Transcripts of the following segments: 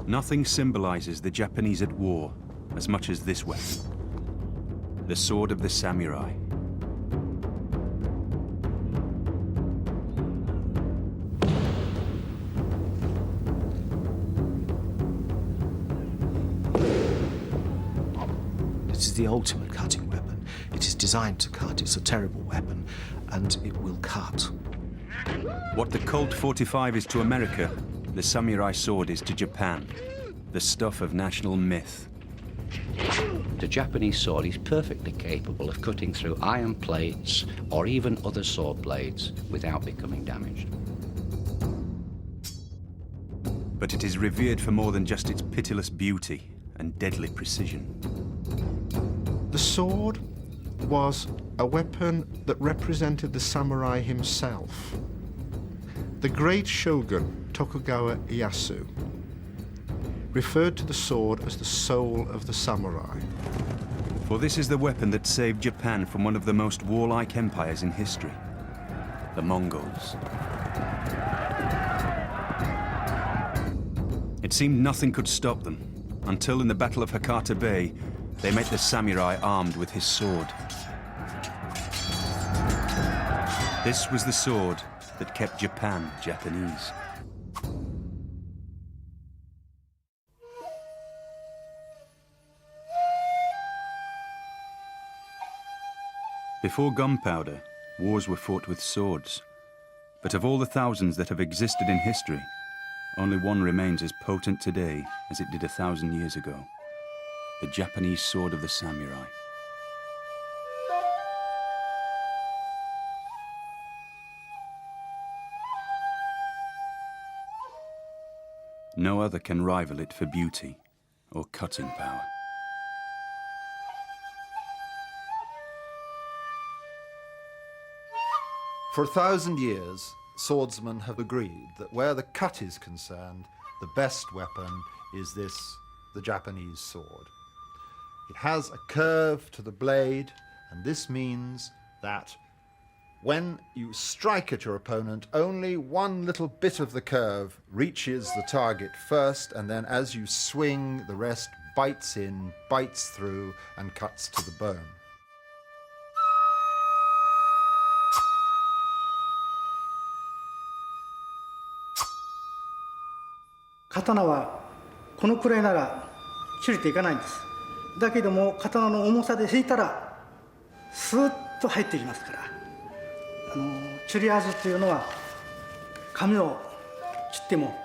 Nothing symbolizes the Japanese at war as much as this weapon, the sword of the samurai. It is the ultimate cutting weapon. It is designed to cut. It's a terrible weapon, and it will cut. What the Colt 45 is to America, the samurai sword is to Japan, the stuff of national myth. The Japanese sword is perfectly capable of cutting through iron plates or even other sword blades without becoming damaged. But it is revered for more than just its pitiless beauty and deadly precision. The sword was a weapon that represented the samurai himself. The great shogun, Tokugawa Ieyasu, referred to the sword as the soul of the samurai. For this is the weapon that saved Japan from one of the most warlike empires in history, the Mongols. It seemed nothing could stop them, until in the Battle of Hakata Bay, they met the samurai armed with his sword. This was the sword that kept Japan Japanese. Before gunpowder, wars were fought with swords. But of all the thousands that have existed in history, only one remains as potent today as it did 1,000 years ago: the Japanese sword of the samurai. No other can rival it for beauty or cutting power. For 1,000 years, swordsmen have agreed that where the cut is concerned, the best weapon is this, the Japanese sword. It has a curve to the blade, and this means that when you strike at your opponent, only one little bit of the curve reaches the target first, and then as you swing, the rest bites in, bites through, and cuts to the bone. 刀はこのくらいなら切れていかないんです。だけども刀の重さで引いたらスーッと入ってきますから、切り味というのは紙を切っても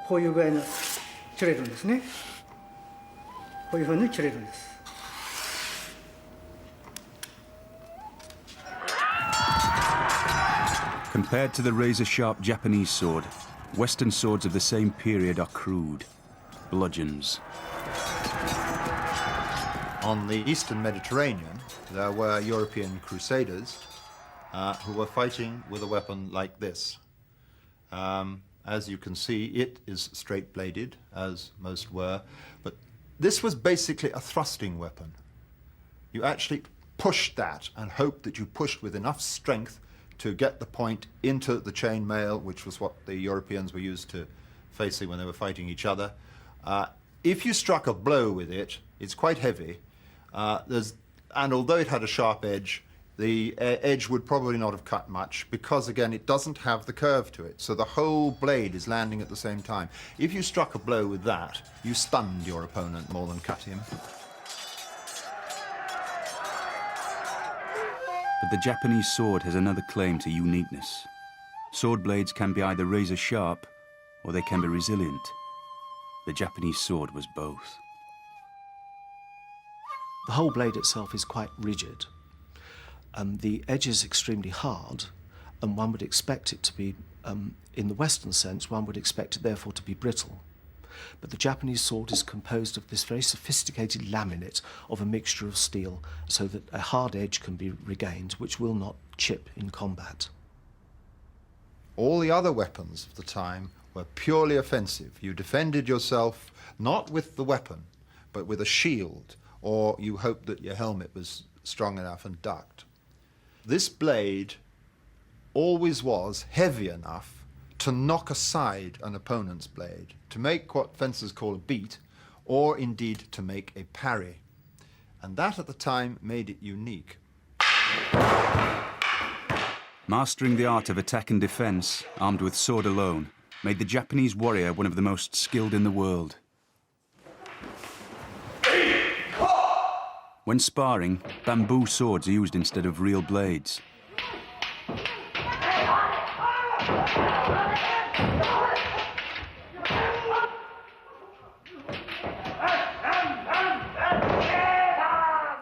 こういう具合に切れるんですね。こういうふうに切れるんです。Compared to the razor-sharp Japanese sword, Western swords of the same period are crude, bludgeons. On the Eastern Mediterranean, there were European crusaders who were fighting with a weapon like this. As you can see, it is straight-bladed, as most were, but this was basically a thrusting weapon. You actually pushed that and hoped that you pushed with enough strength to get the point into the chain mail, which was what the Europeans were used to facing when they were fighting each other. If you struck a blow with it, it's quite heavy, and although it had a sharp edge, the edge would probably not have cut much because, again, it doesn't have the curve to it, so the whole blade is landing at the same time. If you struck a blow with that, you stunned your opponent more than cut him. But the Japanese sword has another claim to uniqueness. Sword blades can be either razor-sharp or they can be resilient. The Japanese sword was both. The whole blade itself is quite rigid. The edge is extremely hard, and one would expect it to be, in the Western sense, one would expect it therefore to be brittle. But the Japanese sword is composed of this very sophisticated laminate of a mixture of steel, so that a hard edge can be regained, which will not chip in combat. All the other weapons of the time were purely offensive. You defended yourself not with the weapon, but with a shield, or you hoped that your helmet was strong enough and ducked. This blade always was heavy enough to knock aside an opponent's blade, to make what fencers call a beat, or indeed to make a parry. And that at the time made it unique. Mastering the art of attack and defense, armed with sword alone, made the Japanese warrior one of the most skilled in the world. When sparring, bamboo swords are used instead of real blades.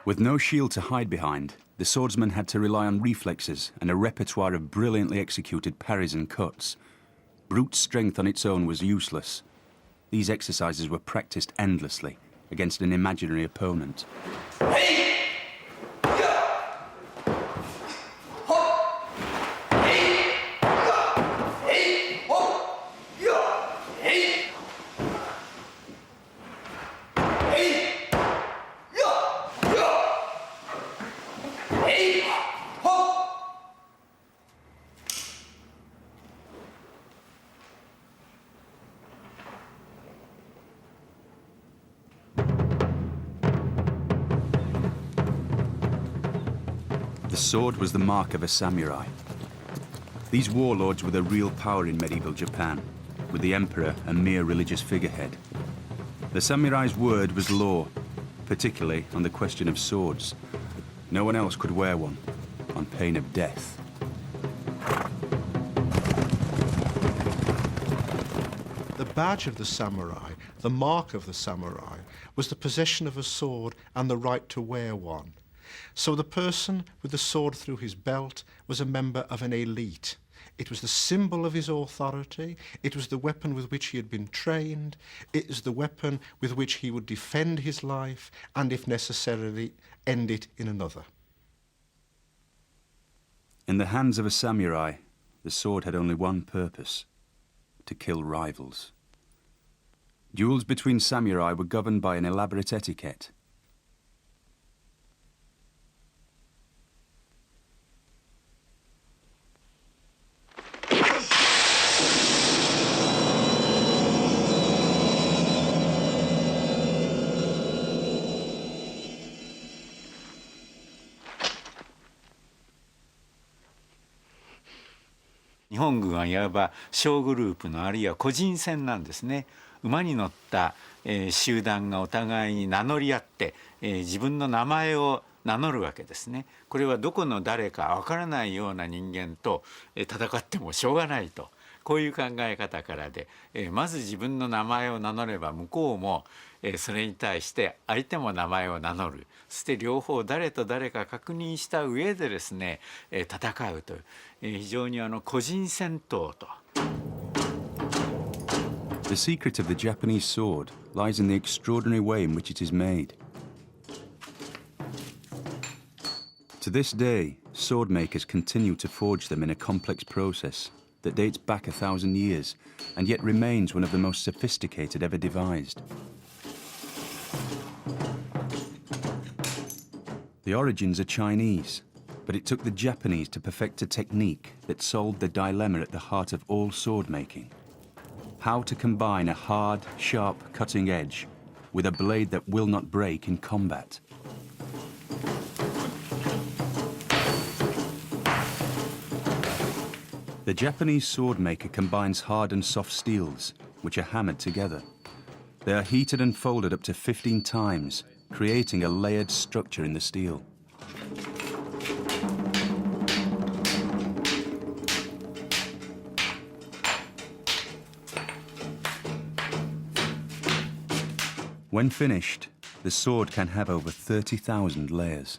With no shield to hide behind, the swordsman had to rely on reflexes and a repertoire of brilliantly executed parries and cuts. Brute strength on its own was useless. These exercises were practiced endlessly against an imaginary opponent. The sword was the mark of a samurai. These warlords were the real power in medieval Japan, with the emperor a mere religious figurehead. The samurai's word was law, particularly on the question of swords. No one else could wear one, on pain of death. The badge of the samurai, the mark of the samurai, was the possession of a sword and the right to wear one. So the person with the sword through his belt was a member of an elite. It was the symbol of his authority. It was the weapon with which he had been trained. It is the weapon with which he would defend his life and, if necessarily, end it in another. In the hands of a samurai, the sword had only one purpose: to kill rivals. Duels between samurai were governed by an elaborate etiquette.日本軍はいわば小グループのあるいは個人戦なんですね。馬に乗った、集団がお互いに名乗り合って、自分の名前を名乗るわけですね。これはどこの誰かわからないような人間と、戦ってもしょうがないと、こういう考え方からで、まず自分の名前を名乗れば向こうも、それに対して相手も名前を名乗る。そして両方誰と誰か確認した上でですね、戦うという、非常に個人戦闘と。The secret of the Japanese sword lies in the extraordinary way in which it is made. To this day, sword makers continue to forge them in a complex process that dates back 1,000 years and yet remains one of the most sophisticated ever devised. The origins are Chinese, but it took the Japanese to perfect a technique that solved the dilemma at the heart of all sword making: how to combine a hard, sharp cutting edge with a blade that will not break in combat. The Japanese sword maker combines hard and soft steels, which are hammered together. They are heated and folded up to 15 times, creating a layered structure in the steel. When finished, the sword can have over 30,000 layers.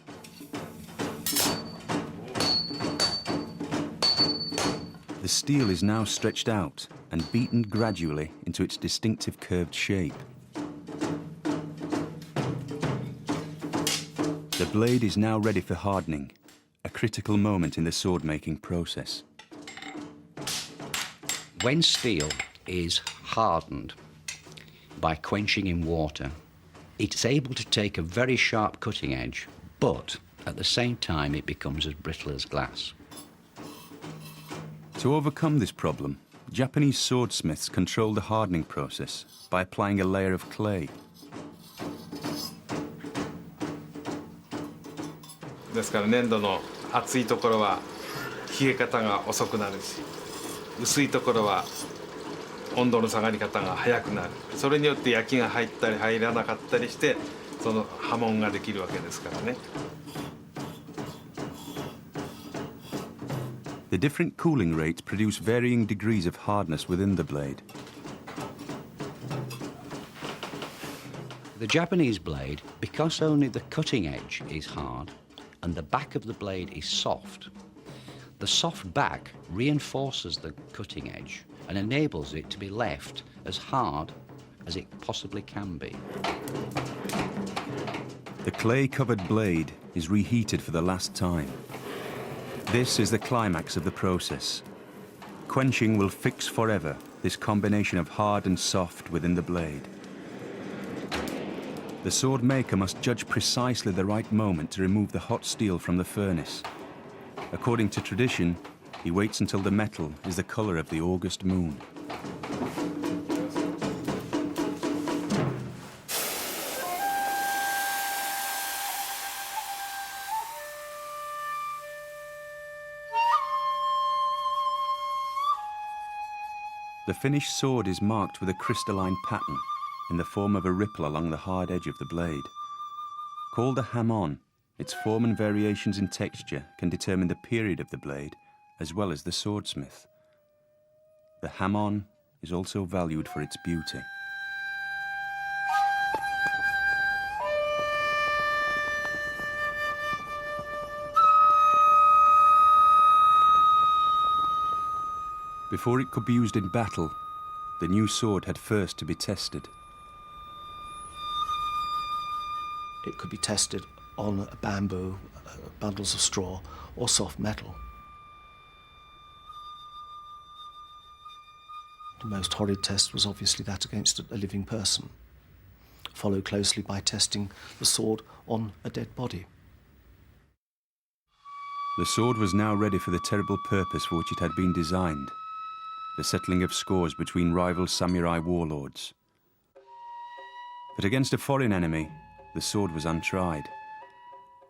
The steel is now stretched out and beaten gradually into its distinctive curved shape. The blade is now ready for hardening, a critical moment in the sword-making process. When steel is hardened by quenching in water, it's able to take a very sharp cutting edge, but at the same time it becomes as brittle as glass. To overcome this problem, Japanese swordsmiths control the hardening process by applying a layer of clay. ですから粘土の厚いところは冷え方が遅くなるし、薄いところは温度の下がり方が早くなる。それによって焼きが入ったり入らなかったりして、その波紋ができるわけですからね。The different cooling rates produce varying degrees of hardness within the blade. The Japanese blade, because only the cutting edge is hard and the back of the blade is soft, the soft back reinforces the cutting edge and enables it to be left as hard as it possibly can be. The clay-covered blade is reheated for the last time. This is the climax of the process. Quenching will fix forever this combination of hard and soft within the blade. The sword maker must judge precisely the right moment to remove the hot steel from the furnace. According to tradition, he waits until the metal is the color of the August moon. The finished sword is marked with a crystalline pattern in the form of a ripple along the hard edge of the blade. Called a hamon, its form and variations in texture can determine the period of the blade as well as the swordsmith. The hamon is also valued for its beauty. Before it could be used in battle, the new sword had first to be tested. It could be tested on bamboo, bundles of straw, or soft metal. The most horrid test was obviously that against a living person, followed closely by testing the sword on a dead body. The sword was now ready for the terrible purpose for which it had been designed, the settling of scores between rival samurai warlords. But against a foreign enemy, the sword was untried.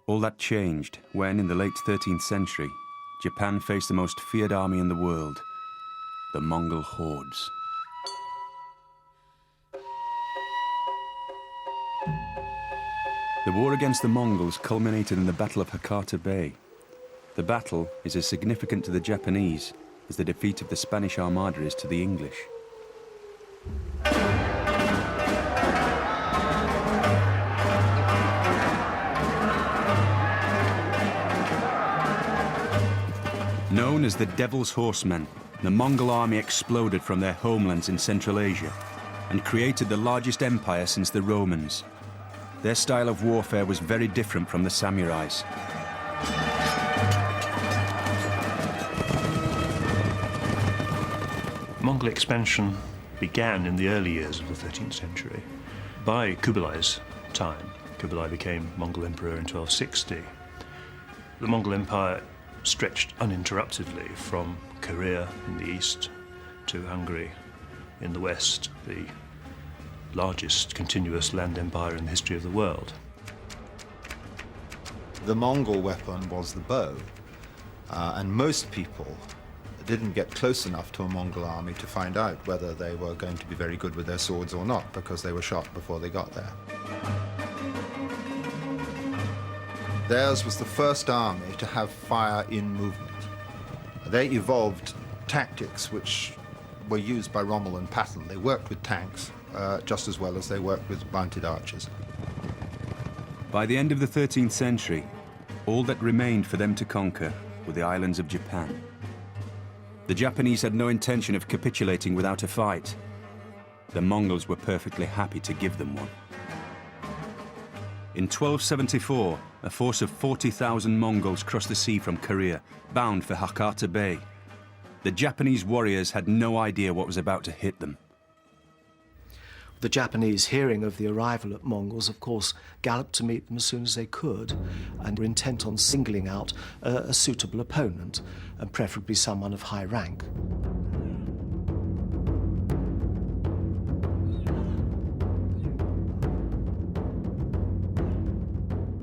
All that changed when, in the late 13th century, Japan faced the most feared army in the world, the Mongol hordes. The war against the Mongols culminated in the Battle of Hakata Bay. The battle is as significant to the Japanese as the defeat of the Spanish Armada is to the English. Known as the Devil's Horsemen, the Mongol army exploded from their homelands in Central Asia and created the largest empire since the Romans. Their style of warfare was very different from the samurais. Mongol expansion began in the early years of the 13th century. By Kublai's time, Kublai became Mongol emperor in 1260. The Mongol Empire stretched uninterruptedly from Korea in the east to Hungary in the west, the largest continuous land empire in the history of the world. The Mongol weapon was the bow, and most people didn't get close enough to a Mongol army to find out whether they were going to be very good with their swords or not, because they were shot before they got there. Theirs was the first army to have fire in movement. They evolved tactics which were used by Rommel and Patton. They worked with tanks just as well as they worked with mounted archers. By the end of the 13th century, all that remained for them to conquer were the islands of Japan. The Japanese had no intention of capitulating without a fight. The Mongols were perfectly happy to give them one. In 1274, a force of 40,000 Mongols crossed the sea from Korea, bound for Hakata Bay. The Japanese warriors had no idea what was about to hit them. The Japanese, hearing of the arrival of Mongols, of course, galloped to meet them as soon as they could and were intent on singling out a suitable opponent, and preferably someone of high rank.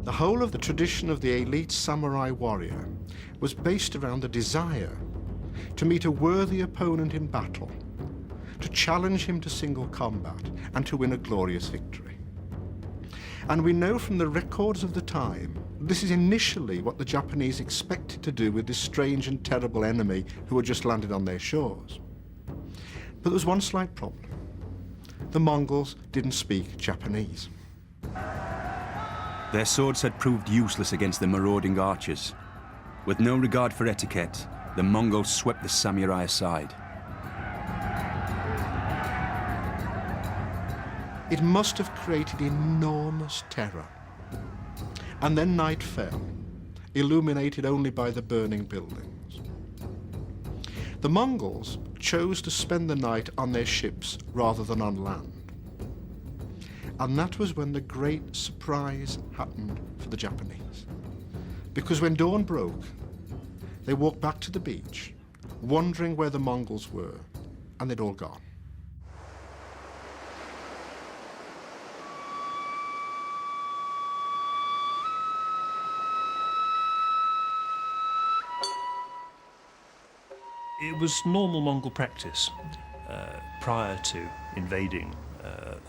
The whole of the tradition of the elite samurai warrior was based around the desire to meet a worthy opponent in battle, to challenge him to single combat, and to win a glorious victory. And we know from the records of the time, this is initially what the Japanese expected to do with this strange and terrible enemy who had just landed on their shores. But there was one slight problem. The Mongols didn't speak Japanese. Their swords had proved useless against the marauding archers. With no regard for etiquette, the Mongols swept the samurai aside. It must have created enormous terror. And then night fell, illuminated only by the burning buildings. The Mongols chose to spend the night on their ships rather than on land. And that was when the great surprise happened for the Japanese. Because when dawn broke, they walked back to the beach, wondering where the Mongols were, and they'd all gone. It was normal Mongol practice prior to invading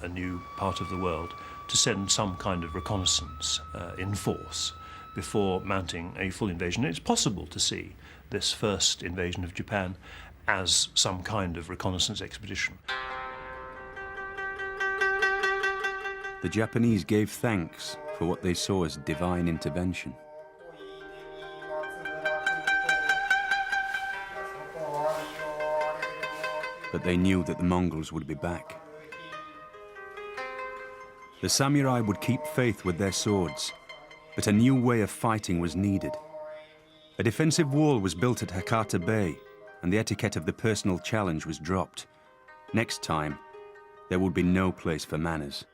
a new part of the world to send some kind of reconnaissance in force before mounting a full invasion. It's possible to see this first invasion of Japan as some kind of reconnaissance expedition. The Japanese gave thanks for what they saw as divine intervention. But they knew that the Mongols would be back. The samurai would keep faith with their swords, but a new way of fighting was needed. A defensive wall was built at Hakata Bay, and the etiquette of the personal challenge was dropped. Next time, there would be no place for manners.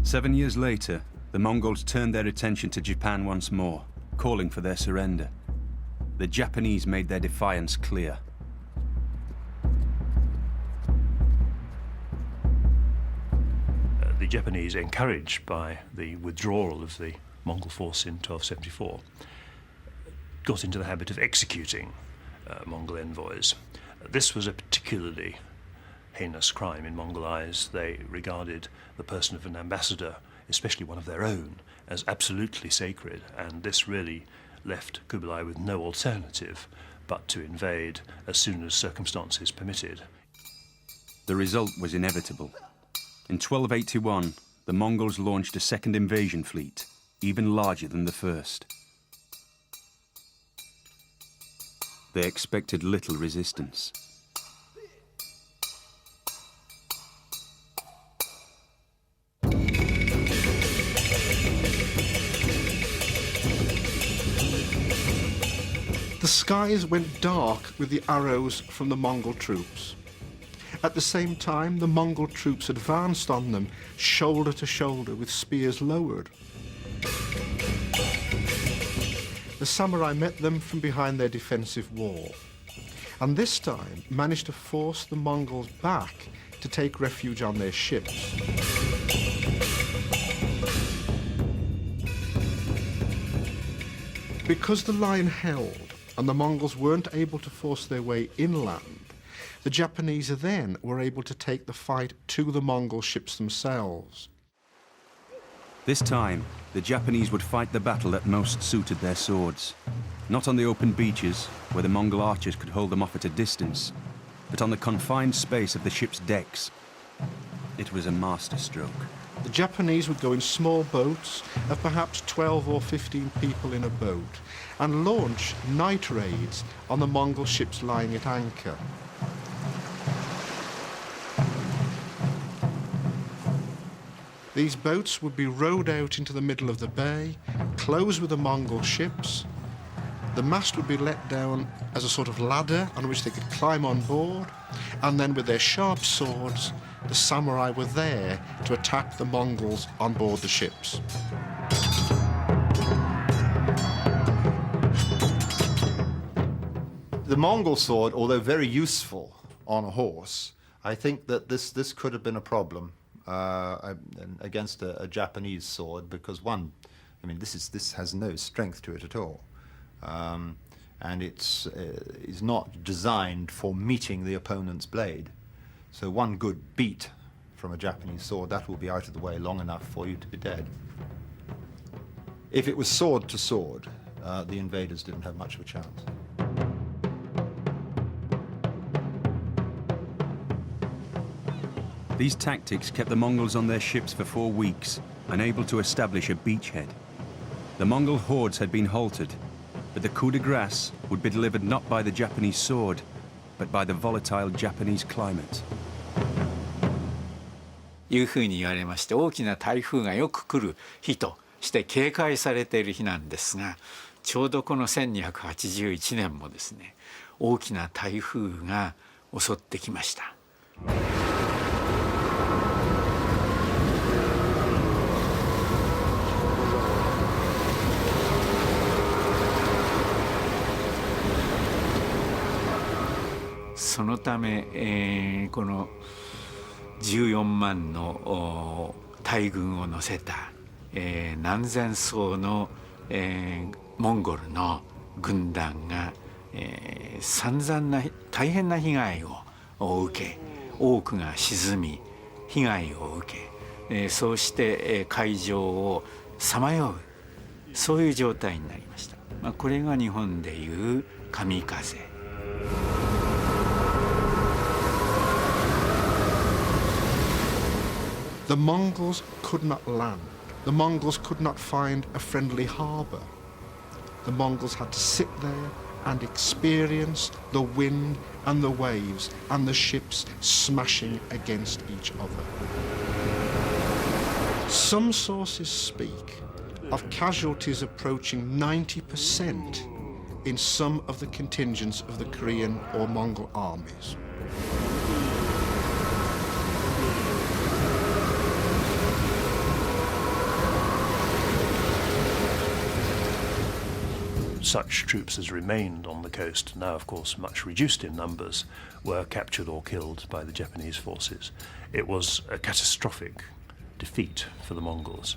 7 years later, the Mongols turned their attention to Japan once more, calling for their surrender. The Japanese made their defiance clear. The Japanese, encouraged by the withdrawal of the Mongol force in 1274, got into the habit of executing Mongol envoys. This was a particularly heinous crime in Mongol eyes. They regarded the person of an ambassador, especially one of their own, as absolutely sacred, and this really left Kublai with no alternative but to invade as soon as circumstances permitted. The result was inevitable. In 1281, the Mongols launched a second invasion fleet, even larger than the first. They expected little resistance. The skies went dark with the arrows from the Mongol troops. At the same time, the Mongol troops advanced on them, shoulder to shoulder, with spears lowered. The samurai met them from behind their defensive wall, and this time managed to force the Mongols back to take refuge on their ships. Because the line held and the Mongols weren't able to force their way inland, the Japanese then were able to take the fight to the Mongol ships themselves. This time, the Japanese would fight the battle that most suited their swords. Not on the open beaches, where the Mongol archers could hold them off at a distance, but on the confined space of the ship's decks. It was a masterstroke. The Japanese would go in small boats of perhaps 12 or 15 people in a boat and launch night raids on the Mongol ships lying at anchor. These boats would be rowed out into the middle of the bay, close with the Mongol ships. The mast would be let down as a sort of ladder on which they could climb on board, and then with their sharp swords, the samurai were there to attack the Mongols on board the ships. The Mongol sword, although very useful on a horse, I think that this could have been a problem against a Japanese sword, because one, I mean, this has no strength to it at all, and it's is not designed for meeting the opponent's blade. So one good beat from a Japanese sword, that will be out of the way long enough for you to be dead. If it was sword to sword, the invaders didn't have much of a chance. These tactics kept the Mongols on their ships for 4 weeks, unable to establish a beachhead. The Mongol hordes had been halted, but the coup de grace would be delivered not by the Japanese sword, but by the volatile Japanese climate. いうふうに言われまして、大きな台風がよく来る日として警戒されている日なんですが、ちょうどこの1281年もですね、大きな台風が襲ってきました。そのため、この14万の大軍を乗せた、何千艘の、モンゴルの軍団が、散々な大変な被害を受け、多くが沈み被害を受け、そうして、海上をさまよう、そういう状態になりました。これが日本でいう神風。The Mongols could not land. The Mongols could not find a friendly harbour. The Mongols had to sit there and experience the wind and the waves and the ships smashing against each other. Some sources speak of casualties approaching 90% in some of the contingents of the Korean or Mongol armies. Such troops as remained on the coast, now of course much reduced in numbers, were captured or killed by the Japanese forces. It was a catastrophic defeat for the Mongols.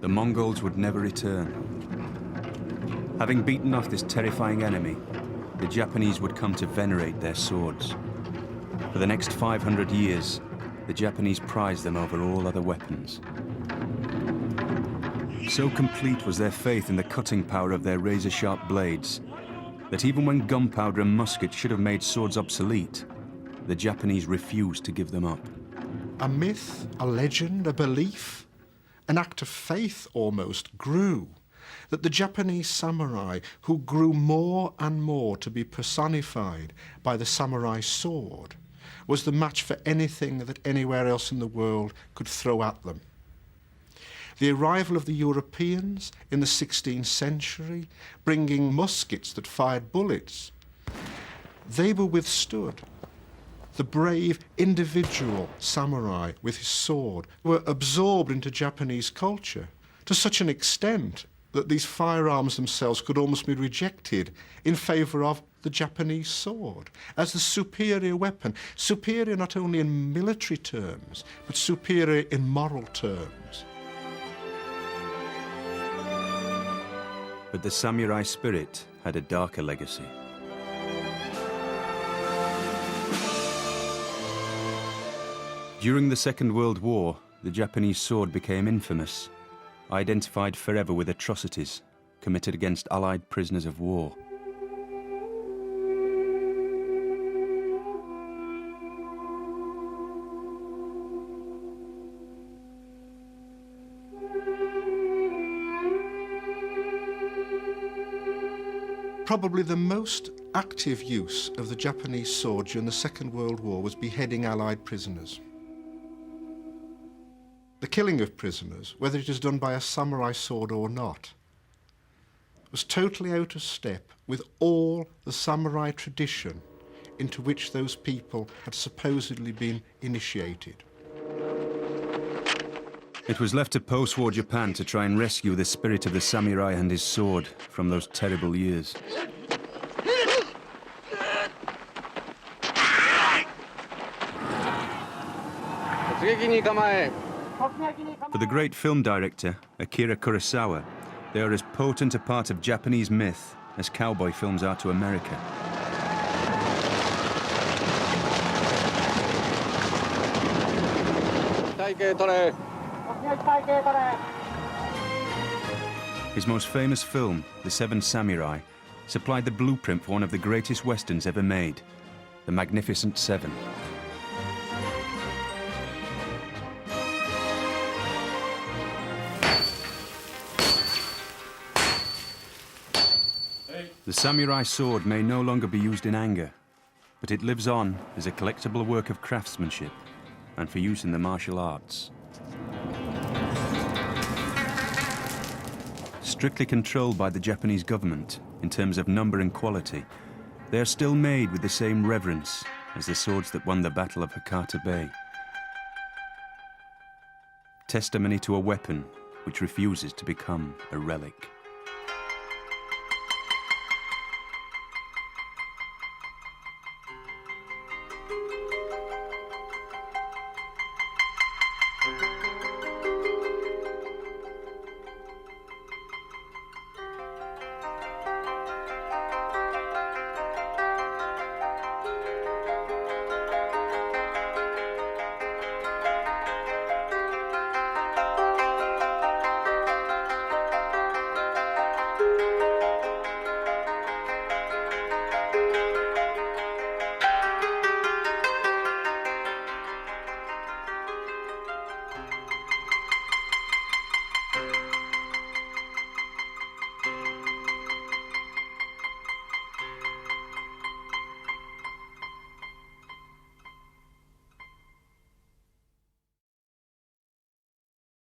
The Mongols would never return. Having beaten off this terrifying enemy, the Japanese would come to venerate their swords. For the next 500 years, the Japanese prized them over all other weapons. So complete was their faith in the cutting power of their razor-sharp blades that even when gunpowder and muskets should have made swords obsolete, the Japanese refused to give them up. A myth, a legend, a belief, an act of faith almost grew that the Japanese samurai, who grew more and more to be personified by the samurai sword, was the match for anything that anywhere else in the world could throw at them. The arrival of the Europeans in the 16th century, bringing muskets that fired bullets, they were withstood. The brave individual samurai with his sword were absorbed into Japanese culture to such an extent that these firearms themselves could almost be rejected in favour of the Japanese sword as the superior weapon, superior not only in military terms, but superior in moral terms. But the samurai spirit had a darker legacy. During the Second World War, the Japanese sword became infamous, identified forever with atrocities committed against Allied prisoners of war. Probably the most active use of the Japanese sword during the Second World War was beheading Allied prisoners. The killing of prisoners, whether it is done by a samurai sword or not, was totally out of step with all the samurai tradition into which those people had supposedly been initiated. It was left to post-war Japan to try and rescue the spirit of the samurai and his sword from those terrible years. For the great film director, Akira Kurosawa, they are as potent a part of Japanese myth as cowboy films are to America. His most famous film, The Seven Samurai, supplied the blueprint for one of the greatest westerns ever made, The Magnificent Seven. The samurai sword may no longer be used in anger, but it lives on as a collectible work of craftsmanship and for use in the martial arts. Strictly controlled by the Japanese government in terms of number and quality, they are still made with the same reverence as the swords that won the Battle of Hakata Bay. Testimony to a weapon which refuses to become a relic.